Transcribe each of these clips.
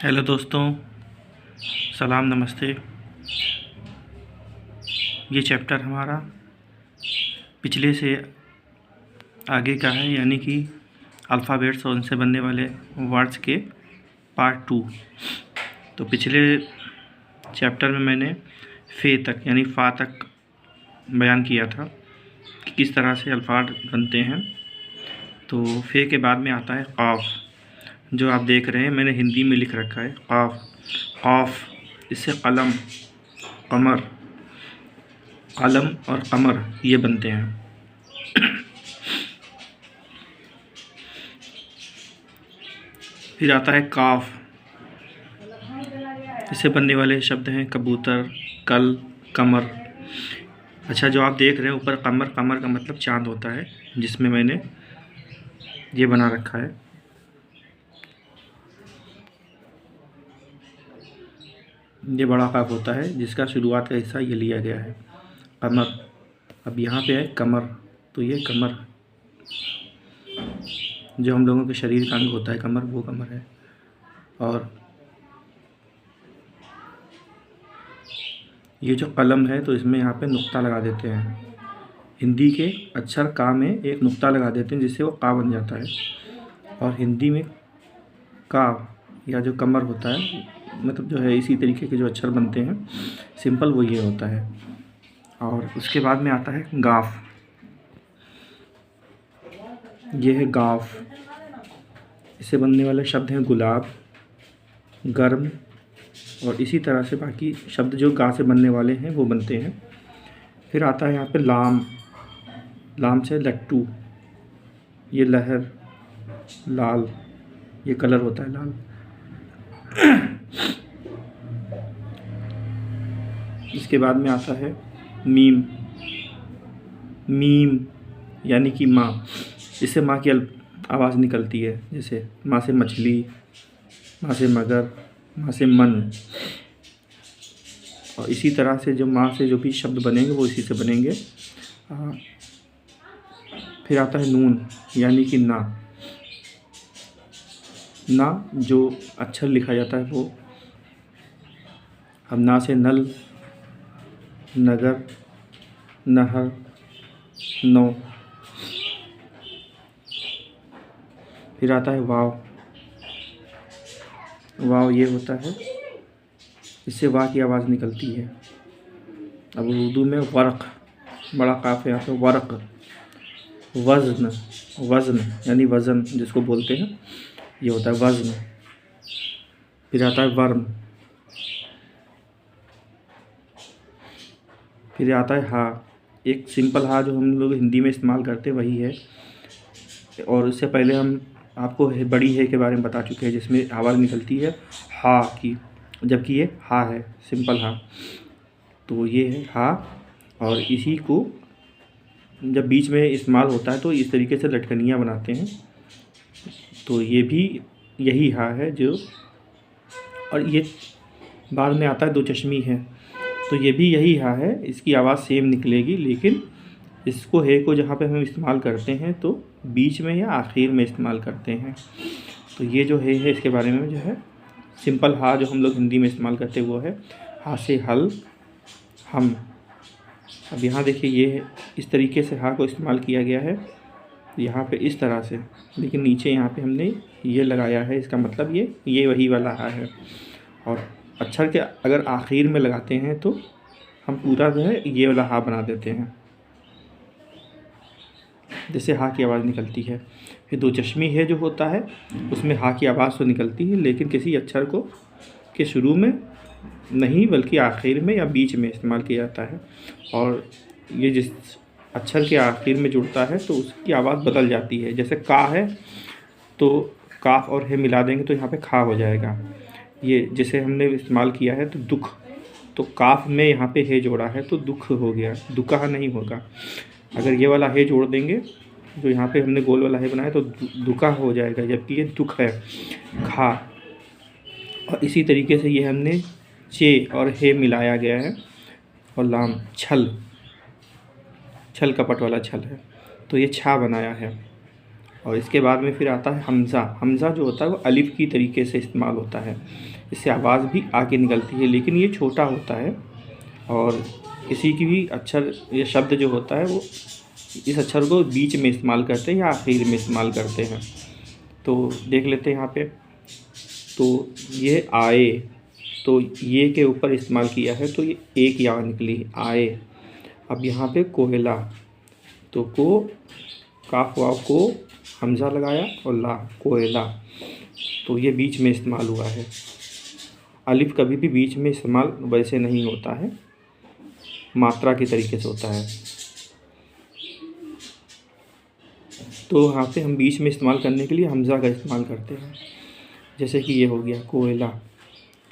Hello दोस्तों, सलाम नमस्ते। ये चैप्टर हमारा पिछले से आगे का है, यानी कि अल्फ़ाबेट्स और उनसे बनने वाले वर्ड्स के पार्ट 2। तो पिछले चैप्टर में मैंने फ़े तक यानी फ़ा तक बयान किया था कि किस तरह से अल्फ़ाज बनते हैं। तो फ़े के बाद में आता है क़ाफ़, जो आप देख रहे हैं मैंने हिंदी में लिख रखा है क़ाफ़। क़ाफ़, इससे क़लम, क़मर, क़लम और क़मर ये बनते हैं। फिर आता है काफ़, इससे बनने वाले शब्द हैं कबूतर, कल, कमर। अच्छा, जो आप देख रहे हैं ऊपर कमर, कमर का मतलब चाँद होता है, जिसमें मैंने ये बना रखा है। ये बड़ा काफ होता है जिसका शुरुआत का हिस्सा ये लिया गया है, कमर। अब यहाँ पे है कमर, तो ये कमर जो हम लोगों के शरीर का अंग होता है कमर, वो कमर है। और ये जो कलम है तो इसमें यहाँ पे नुक्ता लगा देते हैं। हिंदी के अक्षर का में एक नुक्ता लगा देते हैं जिससे वो का बन जाता है। और हिंदी में का या जो कमर होता है, मतलब जो है इसी तरीके के जो अक्षर बनते हैं सिंपल, वो ये होता है। और उसके बाद में आता है गाफ। ये है गाफ, इससे बनने वाले शब्द हैं गुलाब, गर्म, और इसी तरह से बाकी शब्द जो गा से बनने वाले हैं वो बनते हैं। फिर आता है यहाँ पे लाम। लाम से लट्टू, ये लहर, लाल, ये कलर होता है लाल। इसके बाद में आता है मीम। मीम यानी कि माँ, इससे माँ की आवाज़ निकलती है, जैसे माँ से मछली, माँ से मगर, माँ से मन। और इसी तरह से जो माँ से जो भी शब्द बनेंगे वो इसी से बनेंगे। फिर आता है नून यानी कि ना। ना जो अक्षर लिखा जाता है वो, अब ना से नल, नगर, नहर, नौ। फिर आता है वाव। वाव ये होता है, इससे वाह की आवाज़ निकलती है। अब उर्दू में वर्क़, बड़ा काफ़ है यहाँ पे, वर्क़। वज़न, वज़न यानी वज़न जिसको बोलते हैं, ये होता है वज़न। फिर आता है वर्म। फिर आता है हा। एक सिंपल हा जो हम लोग हिंदी में इस्तेमाल करते हैं वही है। और इससे पहले हम आपको बड़ी है के बारे में बता चुके हैं, जिसमें आवाज़ निकलती है हा की, जबकि ये हा है, सिंपल हा। तो ये है हा, और इसी को जब बीच में इस्तेमाल होता है तो इस तरीके से लटकनियाँ बनाते हैं। तो ये भी यही हा है जो, और ये बाद में आता है दो चश्मी है, तो ये भी यही हा है, इसकी आवाज़ सेम निकलेगी, लेकिन इसको है को जहाँ पे हम इस्तेमाल करते हैं तो बीच में या आखिर में इस्तेमाल करते हैं। तो ये जो है इसके बारे में जो है सिंपल हा जो हम लोग हिंदी में इस्तेमाल करते हैं वो है हा से हल, हम। अब यहाँ देखिए ये इस तरीके से हा को इस्तेमाल किया गया है यहाँ पे इस तरह से, लेकिन नीचे यहाँ पे हमने ये लगाया है, इसका मतलब ये वही वाला हा है। और अक्षर के अगर आखिर में लगाते हैं तो हम पूरा जो है ये वाला हा बना देते हैं, जैसे हा की आवाज़ निकलती है। फिर दो चश्मी है जो होता है उसमें हा की आवाज़ तो निकलती है, लेकिन किसी अक्षर को के शुरू में नहीं बल्कि आखिर में या बीच में इस्तेमाल किया जाता है। और ये जिस अक्षर के आखिर में जुड़ता है तो उसकी आवाज़ बदल जाती है। जैसे का है तो काफ और है मिला देंगे तो यहाँ पे खा हो जाएगा। ये जिसे हमने इस्तेमाल किया है तो दुख, तो काफ में यहाँ पे है जोड़ा है तो दुख हो गया, दुका नहीं होगा। अगर ये वाला है जोड़ देंगे जो यहाँ पे हमने गोल वाला है बनाया तो दुका हो जाएगा, जबकि ये दुख है, खा। और इसी तरीके से ये हमने चे और हे मिलाया गया है। और लाम, छल, छल कपट वाला छल है, तो ये छा बनाया है। और इसके बाद में फिर आता है हमज़ा। हमज़ा जो होता है वो अलिफ की तरीके से इस्तेमाल होता है, इससे आवाज़ भी आगे निकलती है, लेकिन ये छोटा होता है और किसी की भी अक्षर या शब्द जो होता है वो इस अक्षर को बीच में इस्तेमाल करते हैं या आखिर में इस्तेमाल करते हैं। तो देख लेते हैं यहाँ पे। तो ये आए, तो ये के ऊपर इस्तेमाल किया है तो ये एक या निकली आए। अब यहाँ पे कोयला, तो को काफ वाव को हमज़ा लगाया और ला कोयला, तो ये बीच में इस्तेमाल हुआ है। अलिफ कभी भी बीच में इस्तेमाल वैसे नहीं होता है, मात्रा के तरीके से होता है। तो यहाँ पे हम बीच में इस्तेमाल करने के लिए हमज़ा का इस्तेमाल करते हैं। जैसे कि ये हो गया कोयला,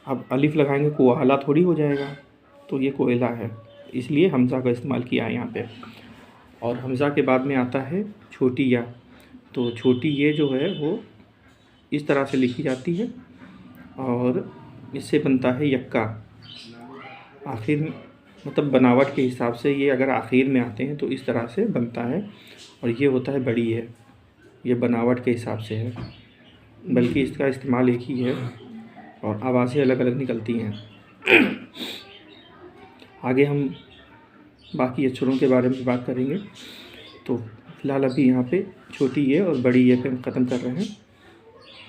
अब अलिफ लगाएंगे कोयला थोड़ी हो जाएगा, तो ये कोयला है, इसलिए हमज़ा का इस्तेमाल किया है यहाँ पे। और हमज़ा के बाद में आता है छोटी या, तो छोटी ये जो है वो इस तरह से लिखी जाती है और इससे बनता है यक्का। आखिर में मतलब बनावट के हिसाब से ये अगर आखिर में आते हैं तो इस तरह से बनता है, और ये होता है बड़ी है, ये बनावट के हिसाब से है, बल्कि इसका इस्तेमाल एक ही है और आवाज़ें अलग अलग निकलती हैं। आगे हम बाकी अक्षरों के बारे में बात करेंगे। तो फ़िलहाल अभी यहाँ पे छोटी ये और बड़ी ये पे हम ख़त्म कर रहे हैं।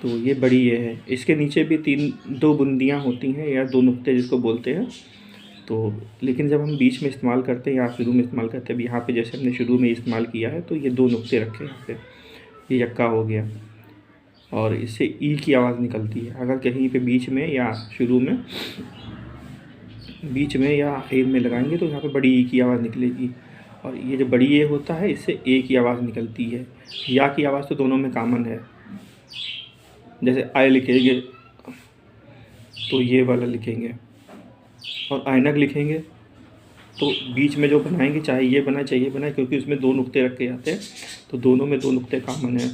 तो ये बड़ी ये है, इसके नीचे भी दो बूंदियाँ होती हैं या दो नुक्ते जिसको बोलते हैं। तो लेकिन जब हम बीच में इस्तेमाल करते हैं या शुरू में इस्तेमाल करते हैं, यहाँ पे जैसे हमने शुरू में इस्तेमाल किया है तो ये दो नुक्ते रखे हैं यहाँ पे, ये यक्का हो गया और इससे ई की आवाज़ निकलती है। अगर कहीं पे बीच में या शुरू में, बीच में या आखिर में लगाएंगे तो यहाँ पे बड़ी ई की आवाज़ निकलेगी, और ये जो बड़ी ए होता है इससे ए की आवाज़ निकलती है। या की आवाज़ तो दोनों में कॉमन है, जैसे आय लिखेंगे तो ये वाला लिखेंगे, और ऐनक लिखेंगे तो बीच में जो बनाएंगे चाहे ये बनाए चाहे ये बनाए, क्योंकि उसमें दो नुक्ते रखे जाते हैं तो दोनों में दो नुक्ते कॉमन है।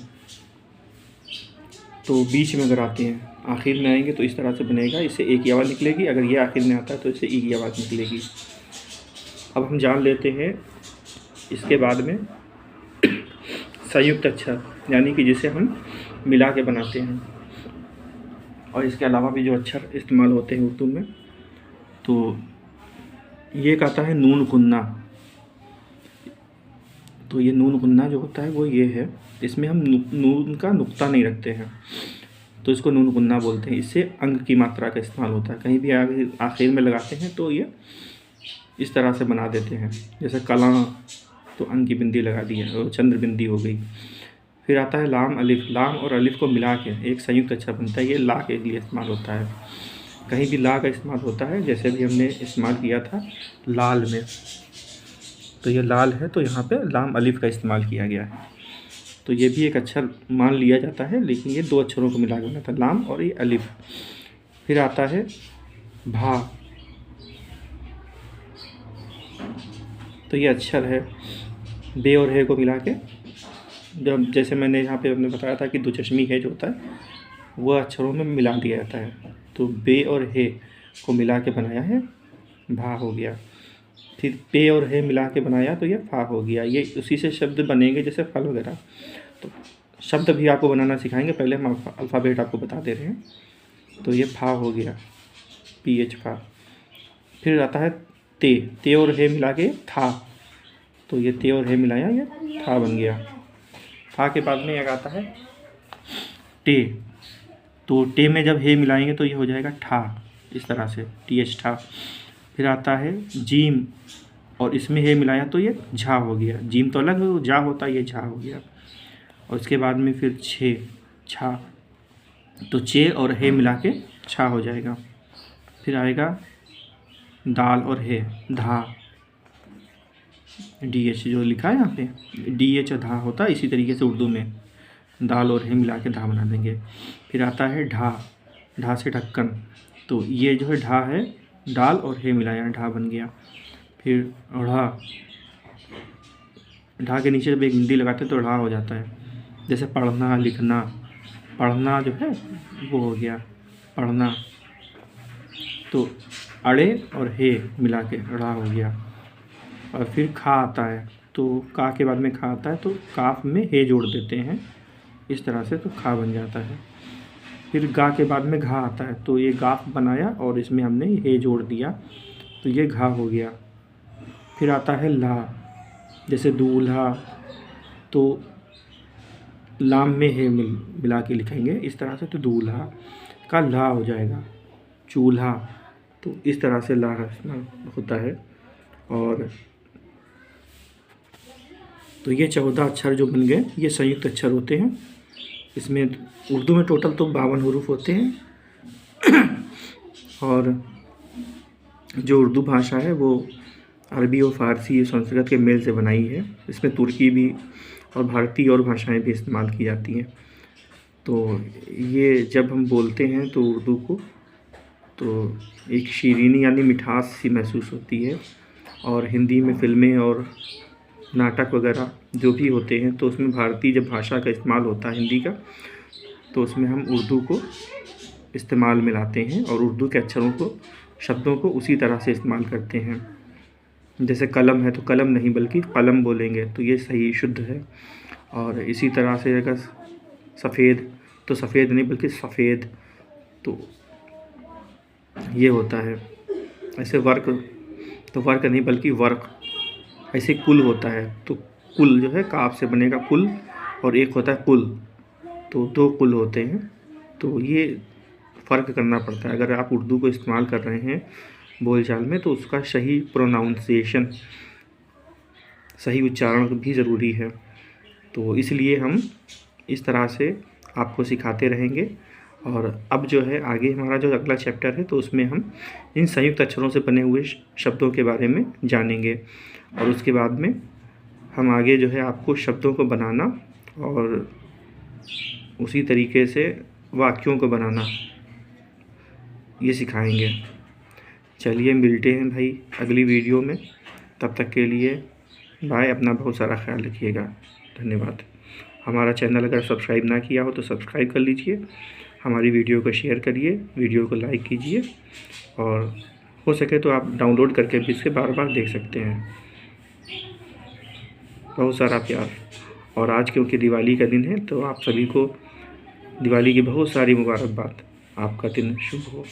तो बीच में अगर आते हैं आखिर में आएंगे तो इस तरह से बनेगा, इससे ए की आवाज़ निकलेगी। अगर ये आखिर में आता है तो इससे ई की आवाज़ निकलेगी। अब हम जान लेते हैं इसके बाद में संयुक्त अक्षर, यानी कि जिसे हम मिला के बनाते हैं, और इसके अलावा भी जो अक्षर इस्तेमाल होते हैं उर्दू में। तो ये एक आता है नून गुन्ना। तो ये नून गुन्ना जो होता है वो ये है, इसमें हम नून का नुक्ता नहीं रखते हैं तो इसको नून गुन्ना बोलते हैं। इससे अंग की मात्रा का इस्तेमाल होता है, कहीं भी आखिर में लगाते हैं तो ये इस तरह से बना देते हैं। जैसे कला, तो अंग की बिंदी लगा दी है, चंद्र बिंदी हो गई। फिर आता है लाम अलिफ। लाम और अलिफ को मिला के एक संयुक्त अक्षर बनता है, ये ला के लिए इस्तेमाल होता है। कहीं भी ला का इस्तेमाल होता है, जैसे भी हमने इस्तेमाल किया था लाल में, तो ये लाल है तो यहाँ पे लाम अलिफ का इस्तेमाल किया गया है। तो ये भी एक अक्षर मान लिया जाता है, लेकिन ये दो अक्षरों को मिला के बना था, लाम और ये अलिफ। फिर आता है भा, तो ये अक्षर है बे और हे को मिला के, जब जैसे मैंने यहाँ पे हमने बताया था कि दो चश्मी है जो होता है वह अक्षरों में मिला दिया जाता है, तो बे और हे को मिला के बनाया है भा हो गया। फिर पे और हे मिला के बनाया तो ये फा हो गया। ये उसी से शब्द बनेंगे जैसे फल वगैरह। तो शब्द भी आपको बनाना सिखाएंगे, पहले हम अल्फ़ाबेट आपको बता दे रहे हैं। तो ये फा हो गया, PH फा। फिर आता है ते, ते और हे मिला के था, तो ये ते और हे मिलाया ये था बन गया। था के बाद में एक आता है टे, तो टे में जब हे मिलाएंगे तो ये हो जाएगा ठा, इस तरह से TH ठा। फिर आता है जीम, और इसमें हे मिलाया तो ये झा हो गया। जीम तो अलग है, जा होता है, ये झा हो गया। और इसके बाद में फिर छे, छा, तो चे और हे मिला के छा हो जाएगा। फिर आएगा दाल और हे, धा, DH जो लिखा है यहाँ पे DH धा होता है, इसी तरीके से उर्दू में दाल और हे मिला के धा बना देंगे। फिर आता है ढा, ढा से ढक्कन, तो ये जो है ढा है, डाल और हे मिलाया ढा बन गया। फिर ढ़ा, ढा के नीचे जब एक हिंदी लगाते हैं तो ढ़ा हो जाता है, जैसे पढ़ना लिखना, पढ़ना जो है वो हो गया पढ़ना। तो अड़े और हे मिला के ढ़ा हो गया। और फिर खा आता है, तो का के बाद में खा आता है तो काफ में हे जोड़ देते हैं इस तरह से तो खा बन जाता है। फिर गा के बाद में घा आता है, तो ये गाफ बनाया और इसमें हमने हे जोड़ दिया तो ये घा हो गया। फिर आता है ला, जैसे दूल्हा, तो लाम में हे मिला के लिखेंगे इस तरह से, तो दूल्हा का ला हो जाएगा। चूल्हा, तो इस तरह से ला होता है। और तो ये 14 अक्षर जो बन गए ये संयुक्त अक्षर होते हैं। इसमें उर्दू में टोटल तो 52 हुरूफ होते हैं। और जो उर्दू भाषा है वो अरबी और फ़ारसी संस्कृत के मेल से बनाई है। इसमें तुर्की भी और भारतीय और भाषाएं भी इस्तेमाल की जाती हैं। तो ये जब हम बोलते हैं तो उर्दू को, तो एक शीरीनी यानी मिठास सी महसूस होती है। और हिंदी में फ़िल्में और नाटक वगैरह जो भी होते हैं तो उसमें भारतीय जब भाषा का इस्तेमाल होता है हिंदी का, तो उसमें हम उर्दू को इस्तेमाल में लाते हैं और उर्दू के अक्षरों को, शब्दों को उसी तरह से इस्तेमाल करते हैं। जैसे कलम है तो कलम नहीं बल्कि कलम बोलेंगे, तो ये सही शुद्ध है। और इसी तरह से अगर सफ़ेद तो सफ़ेद नहीं बल्कि सफ़ेद, तो ये होता है। ऐसे वर्क तो वर्क नहीं बल्कि वर्क। ऐसे कुल होता है तो कुल जो है काफ से बनेगा कुल, और एक होता है कुल, तो 2 कुल होते हैं। तो ये फ़र्क करना पड़ता है। अगर आप उर्दू को इस्तेमाल कर रहे हैं बोलचाल में तो उसका सही प्रोनाउंसिएशन, सही उच्चारण भी ज़रूरी है। तो इसलिए हम इस तरह से आपको सिखाते रहेंगे। और अब जो है आगे हमारा जो अगला चैप्टर है तो उसमें हम इन संयुक्त अक्षरों से बने हुए शब्दों के बारे में जानेंगे। और उसके बाद में हम आगे जो है आपको शब्दों को बनाना और उसी तरीके से वाक्यों को बनाना ये सिखाएंगे। चलिए मिलते हैं भाई अगली वीडियो में, तब तक के लिए बाय। अपना बहुत सारा ख्याल रखिएगा। धन्यवाद। हमारा चैनल अगर सब्सक्राइब ना किया हो तो सब्सक्राइब कर लीजिए, हमारी वीडियो को शेयर करिए, वीडियो को लाइक कीजिए, और हो सके तो आप डाउनलोड करके भी इसे बार बार देख सकते हैं। बहुत सारा प्यार। और आज क्योंकि दिवाली का दिन है तो आप सभी को दिवाली की बहुत सारी मुबारकबाद। आपका दिन शुभ हो।